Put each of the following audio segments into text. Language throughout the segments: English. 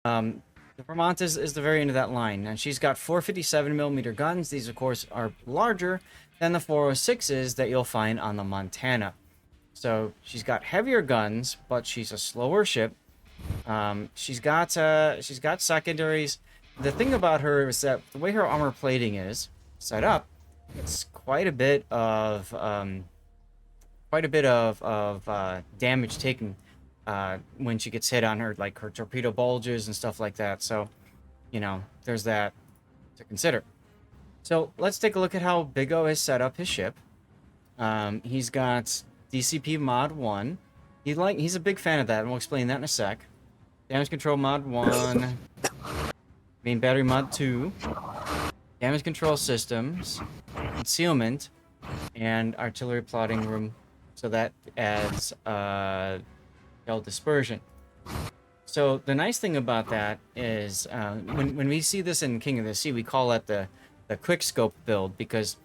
The Vermont is the very end of that line, and she's got 457mm guns. These, of course, are larger than the 406s that you'll find on the Montana. So she's got heavier guns, but she's a slower ship. She's got secondaries. The thing about her is that the way her armor plating is set up, it's quite a bit of damage taken when she gets hit on her torpedo bulges and stuff like that. So, there's that to consider. So let's take a look at how Big O has set up his ship. He's got DCP mod 1. He's a big fan of that, and we'll explain that in a sec. Damage control mod 1, main battery mod 2, damage control systems, concealment, and artillery plotting room. So that adds shell dispersion. So the nice thing about that is when we see this in King of the Sea, we call that the quick scope build, because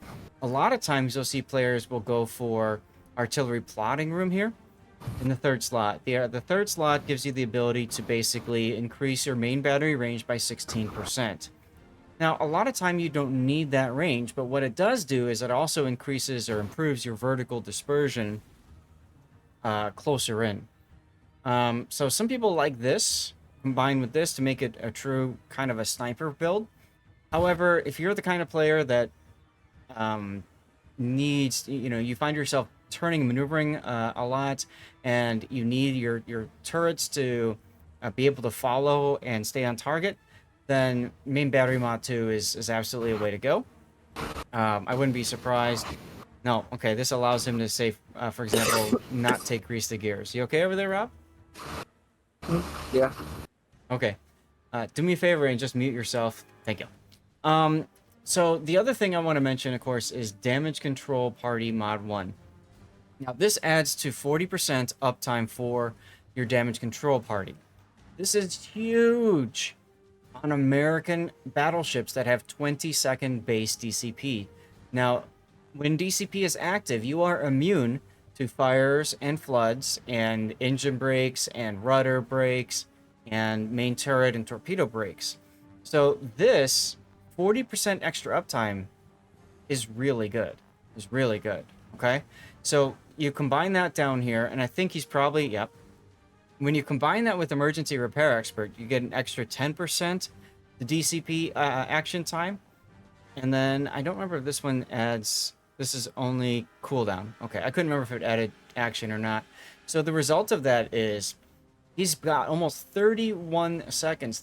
a lot of times you'll see players will go for artillery plotting room here in the third slot. The third slot gives you the ability to basically increase your main battery range by 16%. Now, a lot of time you don't need that range, but what it does do is it also increases or improves your vertical dispersion closer in. So some people like this combined with this to make it a true kind of a sniper build. However, if you're the kind of player that needs, you find yourself turning and maneuvering a lot, and you need your turrets to be able to follow and stay on target, then main battery mod 2 is absolutely a way to go. I wouldn't be surprised. No, okay, this allows him to say, for example, not take grease the gears. You okay over there, Rob? Yeah. Okay. Do me a favor and just mute yourself. Thank you. So the other thing I want to mention, of course, is damage control party mod 1. Now, this adds to 40% uptime for your damage control party. This is huge on American battleships that have 20-second base DCP. Now, when DCP is active, you are immune to fires and floods and engine brakes and rudder brakes and main turret and torpedo brakes. So this 40% extra uptime is really good. Is really good. Okay? So you combine that down here, and I think he's probably, yep. When you combine that with Emergency Repair Expert, you get an extra 10% the DCP action time. And then I don't remember if this one adds, this is only cooldown. Okay, I couldn't remember if it added action or not. So the result of that is he's got almost 31 seconds.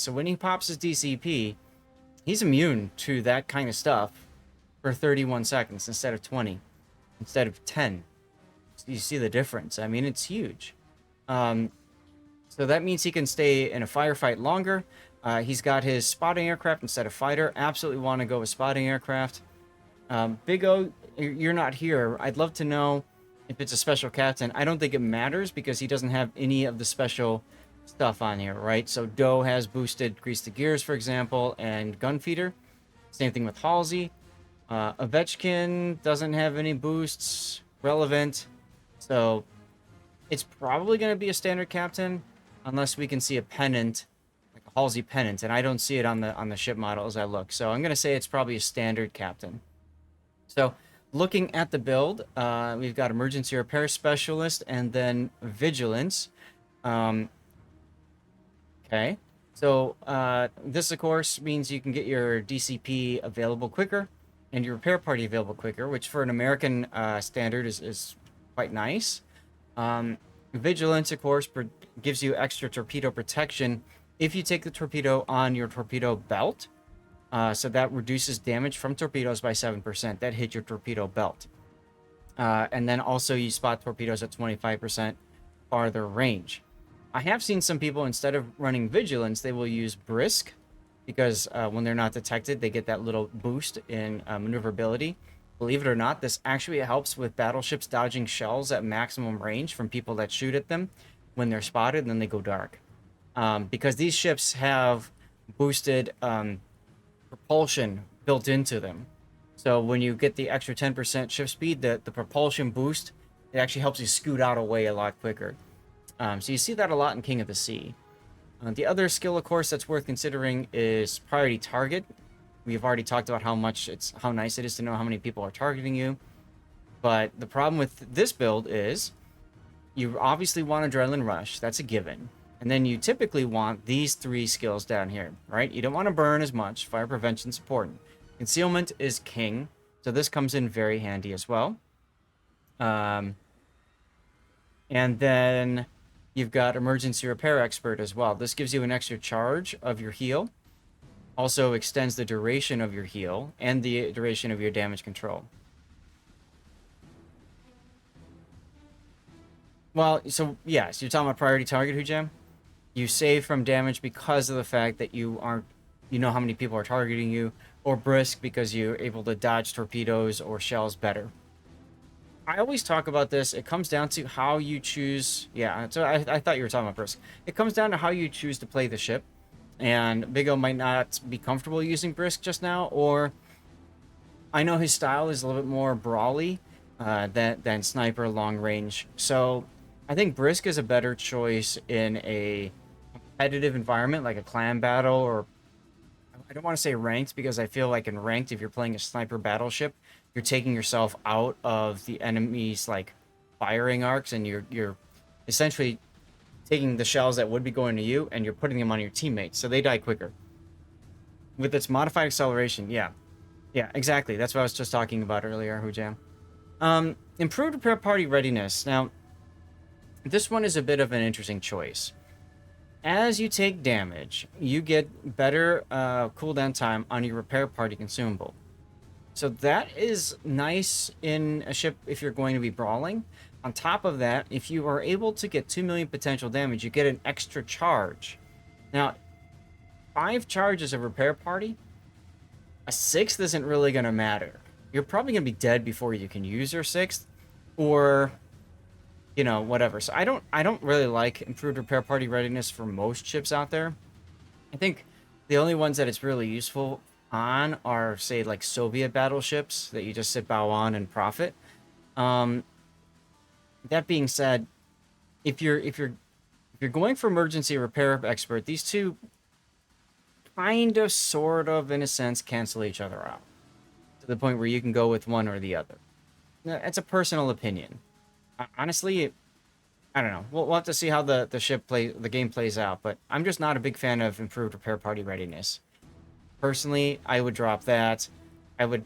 So when he pops his DCP, he's immune to that kind of stuff for 31 seconds instead of 20, instead of 10. You see the difference. I mean, it's huge. So that means he can stay in a firefight longer. He's got his spotting aircraft instead of fighter. Absolutely want to go with spotting aircraft. Big O, you're not here. I'd love to know if it's a special captain. I don't think it matters because he doesn't have any of the special stuff on here, right? So Doe has boosted Grease the Gears, for example, and Gunfeeder. Same thing with Halsey. Ovechkin doesn't have any boosts relevant. So it's probably going to be a standard captain unless we can see a pennant, like a Halsey pennant, and I don't see it on the ship model as I look. So I'm going to say it's probably a standard captain. So looking at the build, we've got Emergency Repair Specialist and then Vigilance. Okay, so this, of course, means you can get your DCP available quicker and your repair party available quicker, which for an American standard is quite nice. Vigilance, of course, gives you extra torpedo protection if you take the torpedo on your torpedo belt. So that reduces damage from torpedoes by 7%. That hit your torpedo belt. And then also you spot torpedoes at 25% farther range. I have seen some people, instead of running Vigilance, they will use Brisk, because when they're not detected, they get that little boost in maneuverability. Believe it or not, this actually helps with battleships dodging shells at maximum range from people that shoot at them when they're spotted, and then they go dark. Because these ships have boosted propulsion built into them. So when you get the extra 10% ship speed, the propulsion boost, it actually helps you scoot out away a lot quicker. So you see that a lot in King of the Sea. The other skill, of course, that's worth considering is priority target. We've already talked about how nice it is to know how many people are targeting you. But the problem with this build is you obviously want Adrenaline Rush. That's a given. And then you typically want these 3 skills down here, right? You don't want to burn as much. Fire prevention's important. Concealment is king. So this comes in very handy as well. And then you've got Emergency Repair Expert as well. This gives you an extra charge of your heal. Also extends the duration of your heal and the duration of your damage control. Well, so yes, you're talking about priority target, Hujam. You save from damage because of the fact that you know how many people are targeting you, or brisk because you're able to dodge torpedoes or shells better. I always talk about this. It comes down to how you choose. Yeah, so I thought you were talking about brisk. It comes down to how you choose to play the ship. And Big O might not be comfortable using brisk just now, or I know his style is a little bit more brawly than sniper long range. So I think brisk is a better choice in a competitive environment like a clan battle, or I don't want to say ranked, because I feel like in ranked, if you're playing a sniper battleship, you're taking yourself out of the enemy's like firing arcs, and you're essentially taking the shells that would be going to you and you're putting them on your teammates, so they die quicker. With its modified acceleration, yeah, exactly. That's what I was just talking about earlier, Hujam. Improved repair party readiness. Now, this one is a bit of an interesting choice. As you take damage, you get better cooldown time on your repair party consumable. So that is nice in a ship if you're going to be brawling. On top of that, if you are able to get 2 million potential damage, you get an extra charge. Now, 5 charges of repair party, a 6th isn't really going to matter. You're probably going to be dead before you can use your 6th, or you know, whatever. So I don't really like improved repair party readiness for most ships out there. I think the only ones that it's really useful on are, say, like Soviet battleships that you just sit bow on and profit. That being said, if you're going for emergency repair expert, these two kind of, sort of, in a sense, cancel each other out to the point where you can go with one or the other. It's a personal opinion. Honestly, I don't know. We'll have to see how the game plays out, but I'm just not a big fan of improved repair party readiness. Personally, I would drop that. I would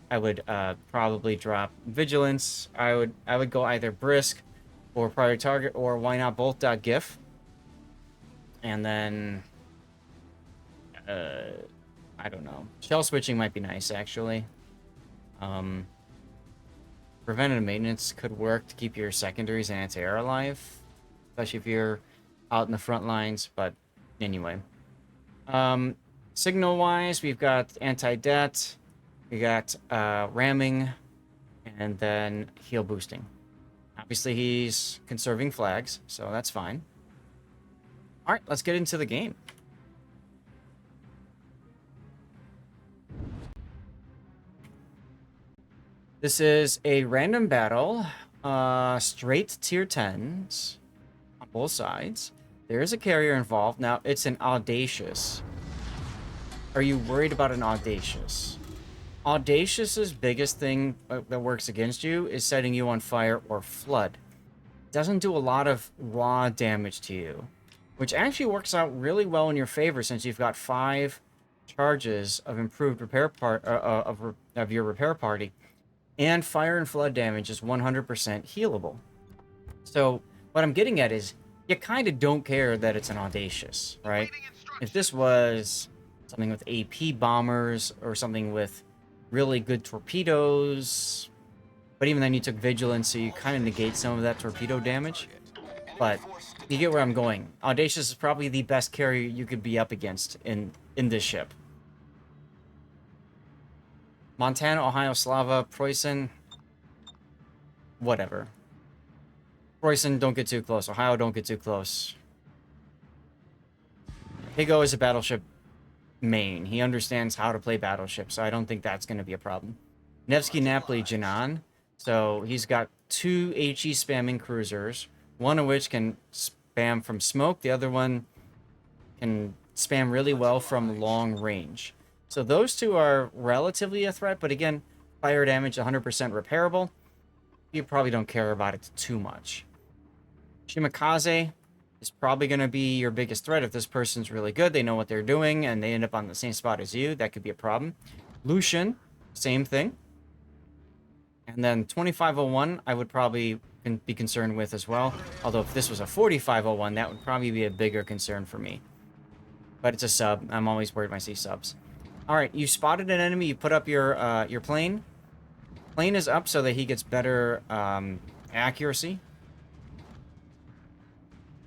probably drop vigilance. I would go either brisk or priority target, or why not both .gif. And then I don't know. Shell switching might be nice, actually. Preventative maintenance could work to keep your secondaries and anti-air alive, especially if you're out in the front lines. But anyway, signal-wise, we've got anti-det, we got ramming, and then heal boosting. Obviously, he's conserving flags, so that's fine. All right, let's get into the game. This is a random battle, straight tier 10s on both sides. There is a carrier involved. Now, it's an Audacious. Are you worried about an Audacious? Audacious's biggest thing that works against you is setting you on fire or flood. It doesn't do a lot of raw damage to you, which actually works out really well in your favor since you've got 5 charges of improved repair of your repair party. And fire and flood damage is 100% healable. So what I'm getting at is you kind of don't care that it's an Audacious, right? If this was something with AP bombers or something with really good torpedoes, but even then you took vigilance, so you kind of negate some of that torpedo damage. But you get where I'm going. Audacious is probably the best carrier you could be up against in this ship. Montana, Ohio, Slava, Preußen, whatever. Preußen, don't get too close. Ohio, don't get too close. Higo is a battleship main. He understands how to play battleships, so I don't think that's going to be a problem. Nevsky, Napoli, Jinan. So he's got 2 HE spamming cruisers, one of which can spam from smoke. The other one can spam really well from long range. So those two are relatively a threat, but again, fire damage 100% repairable. You probably don't care about it too much. Shimakaze is probably going to be your biggest threat if this person's really good. They know what they're doing, and they end up on the same spot as you. That could be a problem. Lucian, same thing. And then 2501, I would probably be concerned with as well. Although if this was a 4501, that would probably be a bigger concern for me. But it's a sub. I'm always worried when I see subs. All right, you spotted an enemy. You put up your plane. Plane is up so that he gets better accuracy.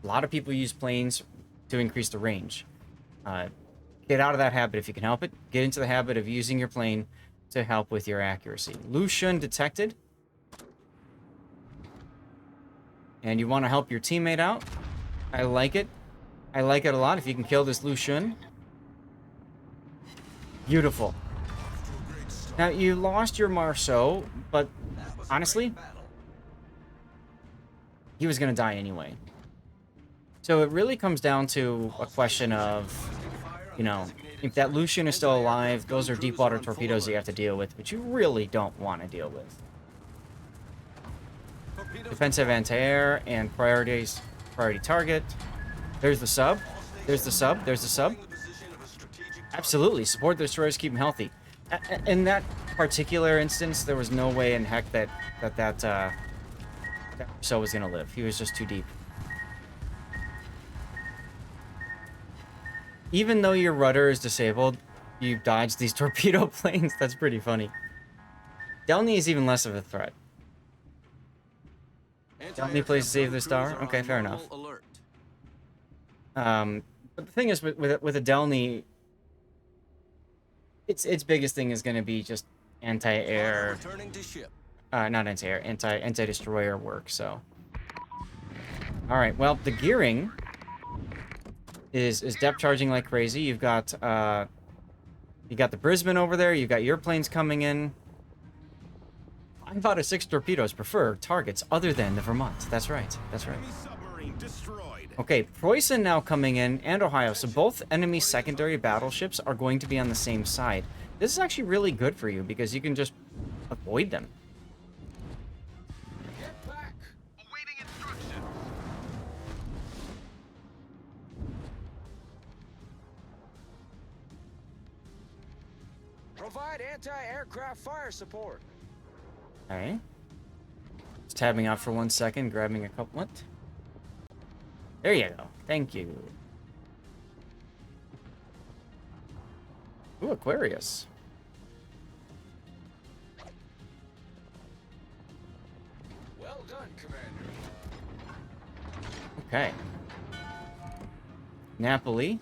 A lot of people use planes to increase the range. Get out of that habit if you can help it. Get into the habit of using your plane to help with your accuracy. Lucian detected. And you want to help your teammate out. I like it. I like it a lot if you can kill this Lucian. Beautiful. Now, you lost your Marceau, but honestly, he was going to die anyway. So it really comes down to a question of, you know, if that Lucian is still alive, those are deep water torpedoes you have to deal with, which you really don't want to deal with. Defensive anti-air and priority target. There's the sub. There's the sub. There's the sub. Absolutely. Support the destroyers, keep them healthy. In that particular instance, there was no way in heck that Marceau was going to live. He was just too deep. Even though your rudder is disabled, you dodge these torpedo planes. That's pretty funny. Delny is even less of a threat. Delny plays to save this tower? Okay, fair enough. But the thing is, with a Delny, its biggest thing is going to be just anti-air... not anti-air, anti-destroyer work, so... Alright, well, the gearing... is depth charging like crazy. You got the Brisbane over there. You've got your planes coming in. 5 out of 6 torpedoes prefer targets other than the Vermont. That's right. That's right. Okay, Preußen now coming in, and Ohio. So both enemy secondary battleships are going to be on the same side. This is actually really good for you because you can just avoid them. Provide anti-aircraft fire support. Alright. Just tabbing out for 1 second, grabbing a couple. What? There you go. Thank you. Ooh, Aquarius. Well done, Commander. Okay. Napoli.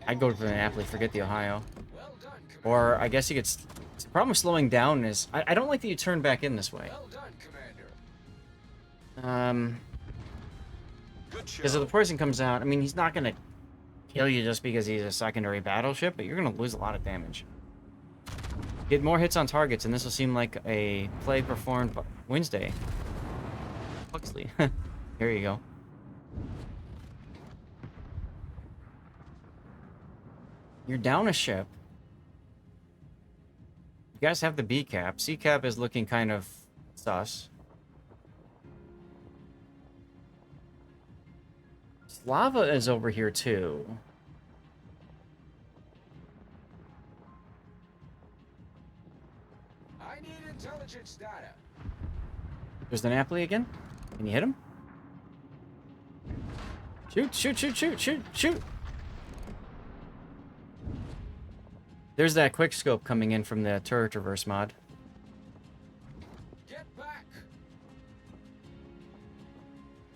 I'd go for the Napoli, forget the Ohio. Well done, Commander. Or I guess you could... The problem with slowing down is... I don't like that you turn back in this way. Well done, Commander. Because if the poison comes out, I mean, he's not going to kill you just because he's a secondary battleship, but you're going to lose a lot of damage. Get more hits on targets, and this will seem like a play performed by Wednesday. Huxley. Here you go. You're down a ship. You guys have the B cap. C cap is looking kind of sus. Lava is over here too. I need intelligence data. There's the Napoli again. Can you hit him? Shoot, shoot, shoot, shoot, shoot, shoot. There's that quick scope coming in from the turret reverse mod. Get back.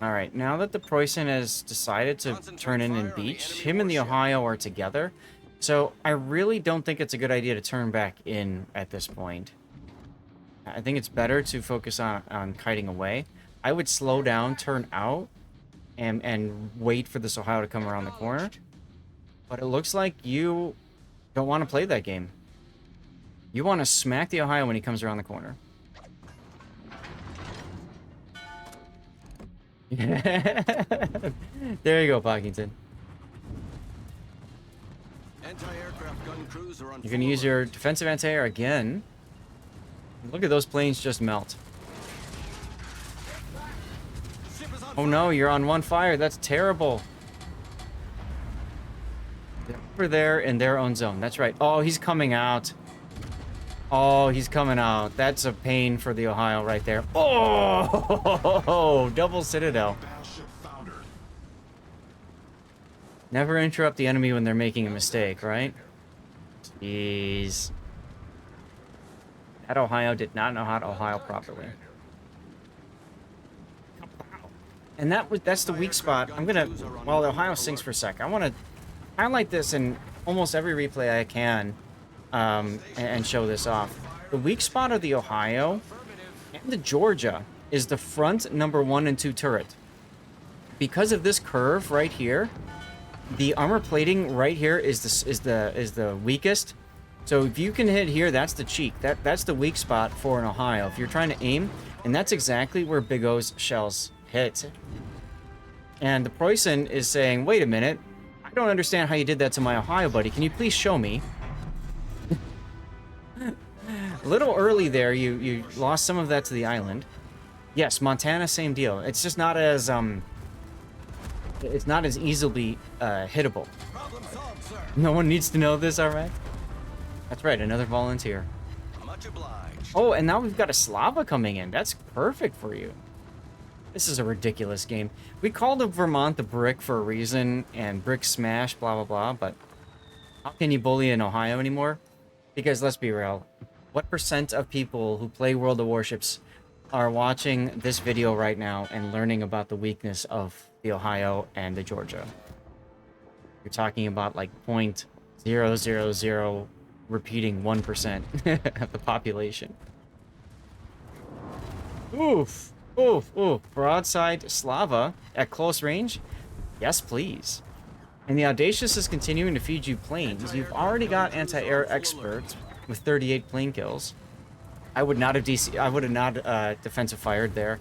All right, now that the Preußen has decided to turn in and beach, him and the Ohio are together. So I really don't think it's a good idea to turn back in at this point. I think it's better to focus on kiting away. I would slow down, turn out, and wait for this Ohio to come around the corner. But it looks like you don't want to play that game. You want to smack the Ohio when he comes around the corner. There you go, Parkington. Anti-aircraft gun crews are on You're gonna use your defensive anti-air again. Look at those planes just melt. Oh no, you're on one fire. That's terrible. They're over there in their own zone. That's right. Oh, he's coming out. Oh, he's coming out. That's a pain for the Ohio right there. Oh, double Citadel. Never interrupt the enemy when they're making a mistake, right? Jeez. That Ohio did not know how to Ohio properly. And that's the weak spot. I'm gonna, while Ohio sinks for a sec, I want to highlight this in almost every replay I can, and show this off. The weak spot of the Ohio and the Georgia is the front number 1 and 2 turret. Because of this curve right here, the armor plating right here is the weakest. So if you can hit here, that's the cheek. That's the weak spot for an Ohio. If you're trying to aim, and that's exactly where Big O's shells hit. And the Preußen is saying, wait a minute, I don't understand how you did that to my Ohio buddy. Can you please show me? A little early there, you lost some of that to the island. Yes, Montana, same deal. It's just not as it's not as easily hittable. Problem solved, sir. No one needs to know this, all right? That's right, another volunteer. Much obliged. Oh, and now we've got a Slava coming in. That's perfect for you. This is a ridiculous game. We called Vermont the brick for a reason, and brick smash, blah, blah, blah, but how can you bully in Ohio anymore? Because let's be real, what percent of people who play World of Warships are watching this video right now and learning about the weakness of the Ohio and the Georgia? You're talking about like 0.000 repeating 1% of the population. Oof. Oof, oof. Broadside Slava at close range? Yes, please. And the Audacious is continuing to feed you planes. You've already got anti-air experts with 38 plane kills. I would not have defensive fired there.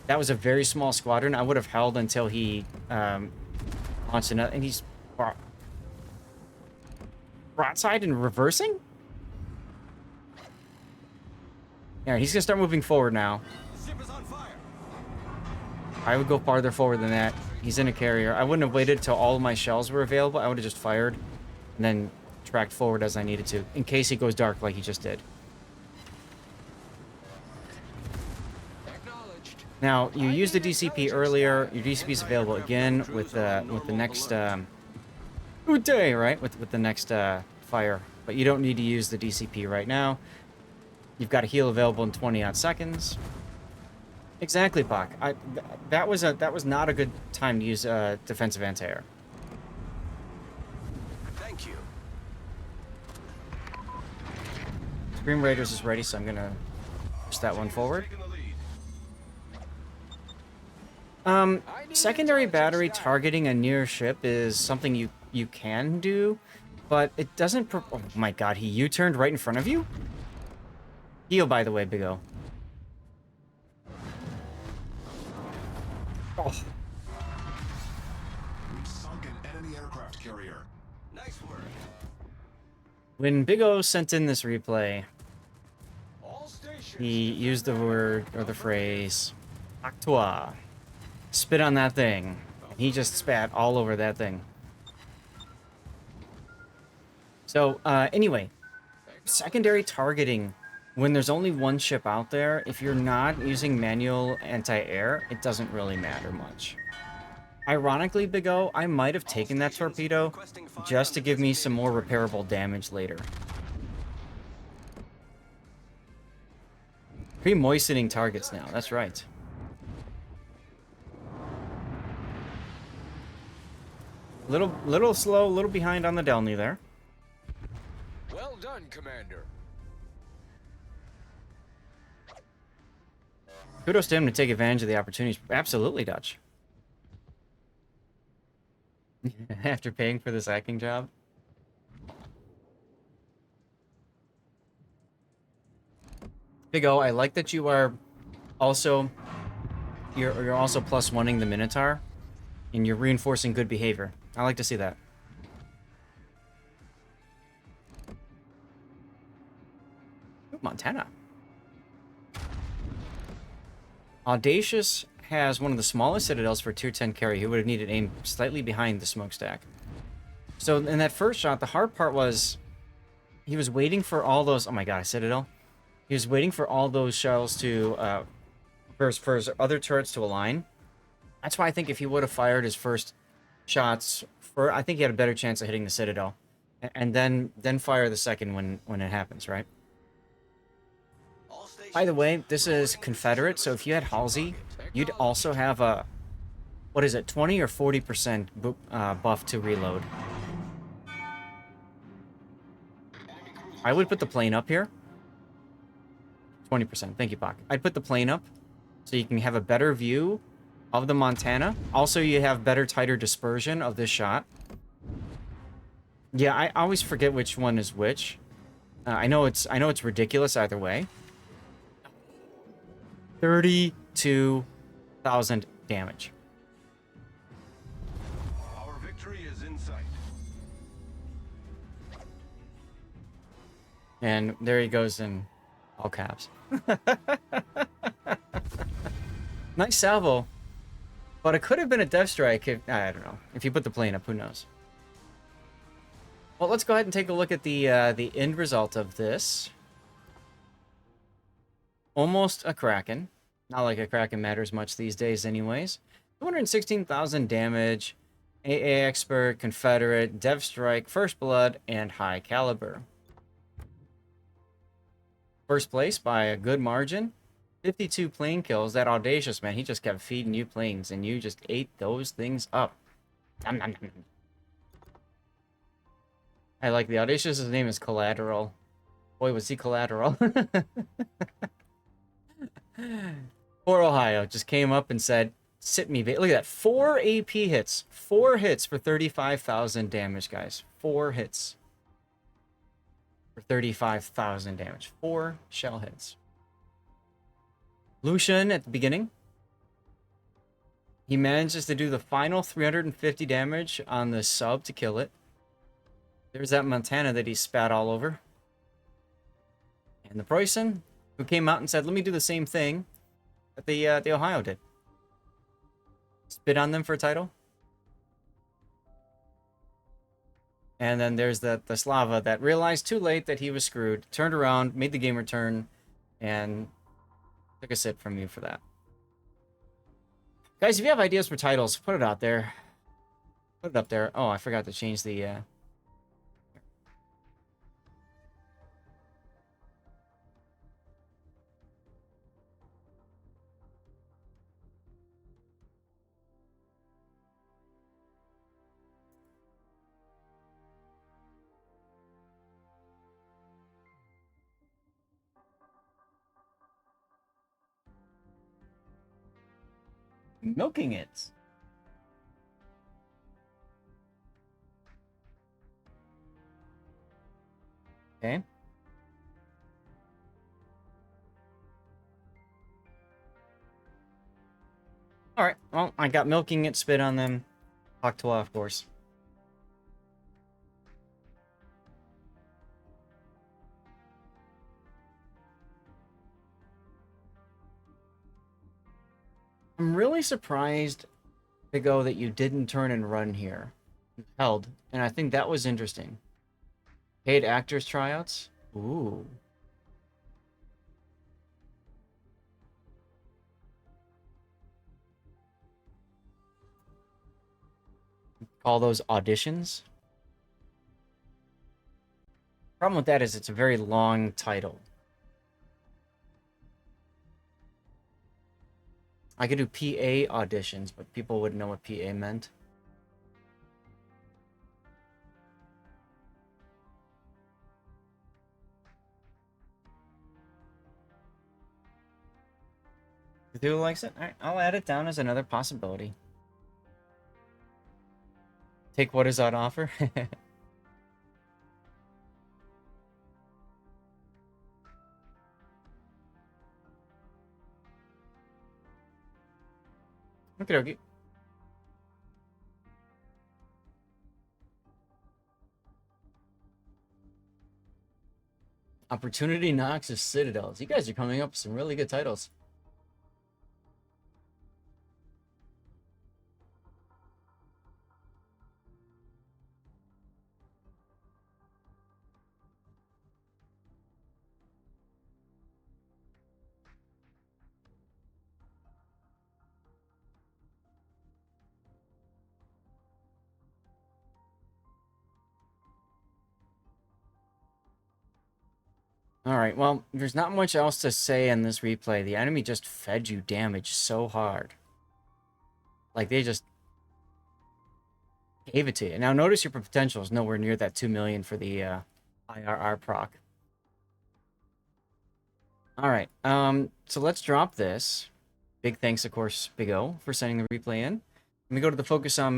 That was a very small squadron. I would have held until he launched another, and he's broadside and reversing? Yeah, he's gonna start moving forward now. Ship is on fire. I would go farther forward than that. He's in a carrier. I wouldn't have waited till all of my shells were available. I would have just fired and then tracked forward as I needed to, in case he goes dark like he just did. Acknowledged. Now, you used the DCP earlier. Your DCP is available again with the next Ute, right? With the next fire. But you don't need to use the DCP right now. You've got a heal available in 20 odd seconds. Exactly, Bach. That was not a good time to use defensive anti-air. Thank you. Scream Raiders is ready, so I'm gonna push that one forward. Secondary battery targeting a near ship is something you can do, but it doesn't. Oh my God, he U-turned right in front of you. Heal, by the way, Big O. Oh. We've sunk an enemy aircraft carrier. Nice work. When Big O sent in this replay, All stations. he used the word or the phrase "Actua." Spit on that thing. And he just spat all over that thing. So, anyway, secondary targeting. When there's only one ship out there, if you're not using manual anti-air, it doesn't really matter much. Ironically, Big O, I might have taken that torpedo just to give me some more repairable damage later. Pre-moistening targets now, that's right. Little slow, little behind on the Delny there. Well done, Commander. Kudos to him to take advantage of the opportunities. Absolutely, Dutch. After paying for this acting job. Big O, I like that you are also you're also +1ing the Minotaur, and you're reinforcing good behavior. I like to see that. Ooh, Montana. Audacious has one of the smallest citadels for tier 10 carry. He would have needed aim slightly behind the smokestack. So in that first shot, the hard part was he was waiting for all those... Oh my god, citadel. He was waiting for all those shells to... for his other turrets to align. That's why I think if he would have fired his first shots, I think he had a better chance of hitting the citadel. And then fire the second when it happens, right? All stations. By the way, this is Confederate, so if you had Halsey, you'd also have a, what is it, 20 or 40% buff to reload. I would put the plane up here. 20%, thank you, Bach. I'd put the plane up so you can have a better view of the Montana. Also, you have better, tighter dispersion of this shot. Yeah, I always forget which one is which. I know it's ridiculous either way. 32,000 damage. Our victory is in sight. And there he goes in all caps. Nice salvo. But it could have been a death strike if, I don't know. If you put the plane up, who knows? Well, let's go ahead and take a look at the end result of this. Almost a Kraken. Not like a Kraken matters much these days anyways. 216,000 damage. AA Expert, Confederate, Dev Strike, First Blood, and High Caliber. First place by a good margin. 52 plane kills. That Audacious, man, he just kept feeding you planes, and you just ate those things up. Nom, nom, nom, nom. I like the Audacious. His name is Collateral. Boy, was he collateral. Poor Ohio just came up and said, sit me, look at that. 4 AP hits. 4 hits for 35,000 damage, guys. 4 hits for 35,000 damage. 4 shell hits. Lucian at the beginning. He manages to do the final 350 damage on the sub to kill it. There's that Montana that he spat all over. And the Preußen, who came out and said, let me do the same thing that the Ohio did. Spit on them for a title. And then there's the Slava that realized too late that he was screwed, turned around, made the game return, and took a sit from you for that. Guys, if you have ideas for titles, put it out there. Put it up there. Oh, I forgot to change the... Milking it. Okay. Alright, well, I got milking it, spit on them. Octoa, of course. I'm really surprised, Bigo, that you didn't turn and run here. You held, and I think that was interesting. Paid actors tryouts? Ooh. Call those auditions? Problem with that is it's a very long title. I could do PA auditions, but people wouldn't know what PA meant. Cthulhu likes it? Alright, I'll add it down as another possibility. Take what is on offer. Okie dokie. Opportunity Noxus Citadels. You guys are coming up with some really good titles. Alright, well, there's not much else to say in this replay. The enemy just fed you damage so hard. Like, they just gave it to you. Now, notice your potential is nowhere near that 2 million for the IRR proc. Alright, so let's drop this. Big thanks, of course, Big O, for sending the replay in. Let me go to the focus on me.